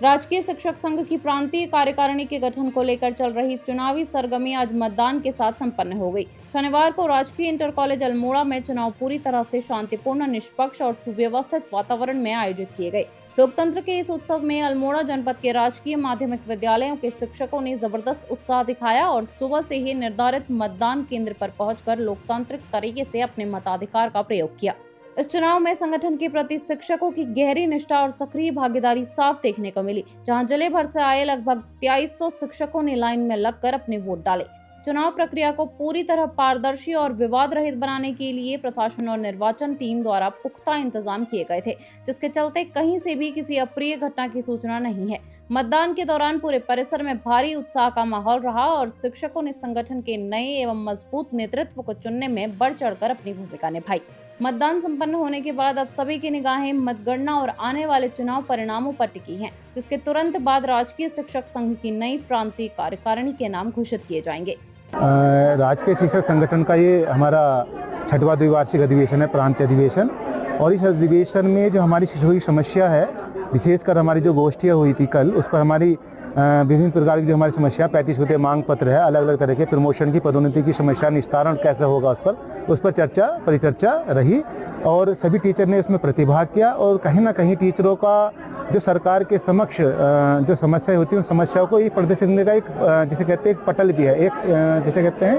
राजकीय शिक्षक संघ की प्रांतीय कार्यकारिणी के गठन को लेकर चल रही चुनावी सरगर्मी आज मतदान के साथ संपन्न हो गई। शनिवार को राजकीय इंटर कॉलेज अल्मोड़ा में चुनाव पूरी तरह से शांतिपूर्ण, निष्पक्ष और सुव्यवस्थित वातावरण में आयोजित किए गए। लोकतंत्र के इस उत्सव में अल्मोड़ा जनपद के राजकीय माध्यमिक विद्यालयों के शिक्षकों ने जबरदस्त उत्साह दिखाया और सुबह से ही निर्धारित मतदान केंद्र पर पहुंचकर लोकतांत्रिक तरीके से अपने मताधिकार का प्रयोग किया। इस चुनाव में संगठन के प्रति शिक्षकों की गहरी निष्ठा और सक्रिय भागीदारी साफ देखने को मिली, जहां जिले भर से आए लगभग 2300 शिक्षकों ने लाइन में लगकर अपने वोट डाले। चुनाव प्रक्रिया को पूरी तरह पारदर्शी और विवाद रहित बनाने के लिए प्रशासन और निर्वाचन टीम द्वारा पुख्ता इंतजाम किए गए थे, जिसके चलते कहीं से भी किसी अप्रिय घटना की सूचना नहीं है। मतदान के दौरान पूरे परिसर में भारी उत्साह का माहौल रहा और शिक्षकों ने संगठन के नए एवं मजबूत नेतृत्व को चुनने में बढ़ चढ़कर अपनी भूमिका निभाई। मतदान संपन्न होने के बाद अब सभी की निगाहें मतगणना और आने वाले चुनाव परिणामों पर टिकी हैं, जिसके तुरंत बाद राजकीय शिक्षक संघ की नई प्रांतीय कार्यकारिणी के नाम घोषित किए जाएंगे। राजकीय शिक्षक संगठन का ये हमारा 6वां द्विवार्षिक अधिवेशन है, प्रांतीय अधिवेशन। और इस अधिवेशन में जो हमारी शिक्षकों की समस्या है, विशेषकर हमारी जो गोष्ठियाँ हुई थी कल, उस पर हमारी विभिन्न प्रकार की जो हमारी समस्या 35 होते मांग पत्र है, अलग अलग तरह के प्रमोशन की, पदोन्नति की समस्या, निस्तारण कैसे होगा उस पर चर्चा परिचर्चा रही और सभी टीचर ने इसमें प्रतिभाग किया। और कहीं ना कहीं टीचरों का जो सरकार के समक्ष जो समस्याएं होती हैं, उन समस्याओं को एक प्रदर्शित करने का एक जिसे कहते हैं एक पटल भी है, एक जिसे कहते हैं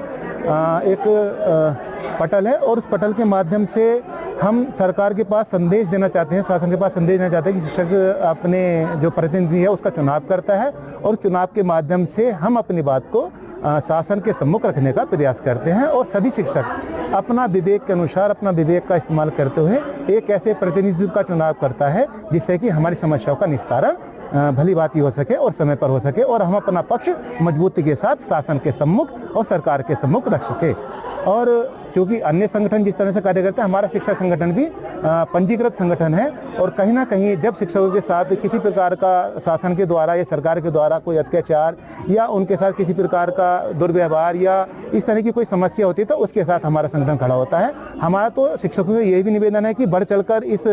एक पटल है। और उस पटल के माध्यम से हम सरकार के पास संदेश देना चाहते हैं, शासन के पास संदेश देना चाहते हैं कि शिक्षक अपने जो प्रतिनिधि है उसका चुनाव करता है और चुनाव के माध्यम से हम अपनी बात को शासन के सम्मुख रखने का प्रयास करते हैं। और सभी शिक्षक अपना विवेक के अनुसार, अपना विवेक का इस्तेमाल करते हुए एक ऐसे प्रतिनिधित्व का चुनाव करता है जिससे कि हमारी समस्याओं का निस्तारण भली बात हो सके और समय पर हो सके और हम अपना पक्ष मजबूती के साथ शासन के सम्मुख और सरकार के सम्मुख रख सके। और चूँकि अन्य संगठन जिस तरह से कार्य करते हैं, हमारा शिक्षक संगठन भी पंजीकृत संगठन है और कहीं ना कहीं जब शिक्षकों के साथ किसी प्रकार का शासन के द्वारा या सरकार के द्वारा कोई अत्याचार या उनके साथ किसी प्रकार का दुर्व्यवहार या इस तरह की कोई समस्या होती है तो उसके साथ हमारा संगठन खड़ा होता है। हमारा तो शिक्षकों से यही भी निवेदन है कि बढ़ चढ़कर इस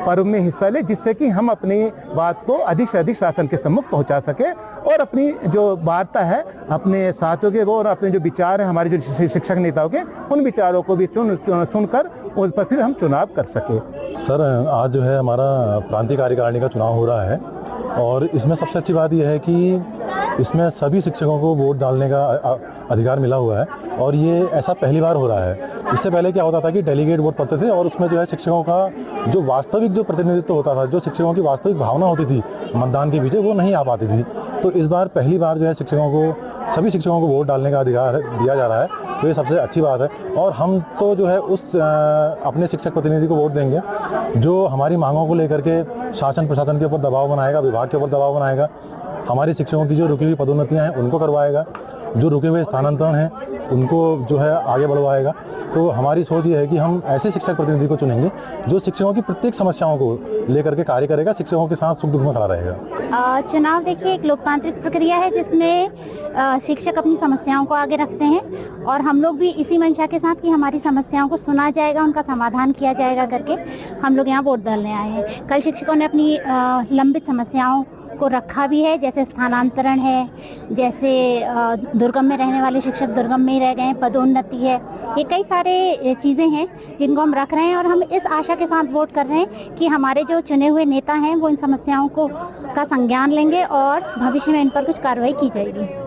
पर्व में हिस्सा ले, जिससे कि हम अपनी बात को अधिक से अधिक शासन के सम्मुख पहुँचा सके और अपनी जो वार्ता है अपने साथियों के वो और अपने जो विचार है हमारे जो शिक्षक नेताओं के, उन विचारों को भी सुनकर उस पर फिर हम चुनाव कर सके। सर, आज जो है हमारा प्रांतीय कार्यकारिणी का चुनाव हो रहा है और इसमें सबसे अच्छी बात यह है कि इसमें सभी शिक्षकों को वोट डालने का अधिकार मिला हुआ है और ये ऐसा पहली बार हो रहा है। इससे पहले क्या होता था कि डेलीगेट वोट पड़ते थे और उसमें जो है शिक्षकों का जो वास्तविक जो प्रतिनिधित्व होता था, जो शिक्षकों की वास्तविक भावना होती थी मतदान के पीछे, वो नहीं आ पाती थी। तो इस बार पहली बार जो है सभी शिक्षकों को वोट डालने का अधिकार दिया जा रहा है, तो ये सबसे अच्छी बात है। और हम तो जो है उस अपने शिक्षक प्रतिनिधि को वोट देंगे जो हमारी मांगों को लेकर के शासन प्रशासन के ऊपर दबाव बनाएगा, विभाग के ऊपर दबाव बनाएगा, हमारी शिक्षकों की जो रुकी हुई पदोन्नतियाँ हैं उनको करवाएगा, जो रुके हुए स्थानांतरण हैं उनको जो है आगे बढ़वाएगा। तो हमारी सोच ये है कि हम ऐसे शिक्षक प्रतिनिधि को चुनेंगे जो शिक्षकों की प्रत्येक समस्याओं को लेकर के कार्य करेगा, शिक्षकों के साथ सुख दुख में खड़ा रहेगा। चुनाव देखिए एक लोकतांत्रिक प्रक्रिया है जिसमें शिक्षक अपनी समस्याओं को आगे रखते हैं और हम लोग भी इसी मंशा के साथ कि हमारी समस्याओं को सुना जाएगा, उनका समाधान किया जाएगा करके हम लोग यहाँ वोट डालने आए हैं। कल शिक्षकों ने अपनी लंबित समस्याओं को रखा भी है, जैसे स्थानांतरण है, जैसे दुर्गम में रहने वाले शिक्षक दुर्गम में ही रह गए हैं, पदोन्नति है, ये कई सारे चीज़ें हैं जिनको हम रख रहे हैं और हम इस आशा के साथ वोट कर रहे हैं कि हमारे जो चुने हुए नेता हैं वो इन समस्याओं का संज्ञान लेंगे और भविष्य में इन पर कुछ कार्रवाई की जाएगी।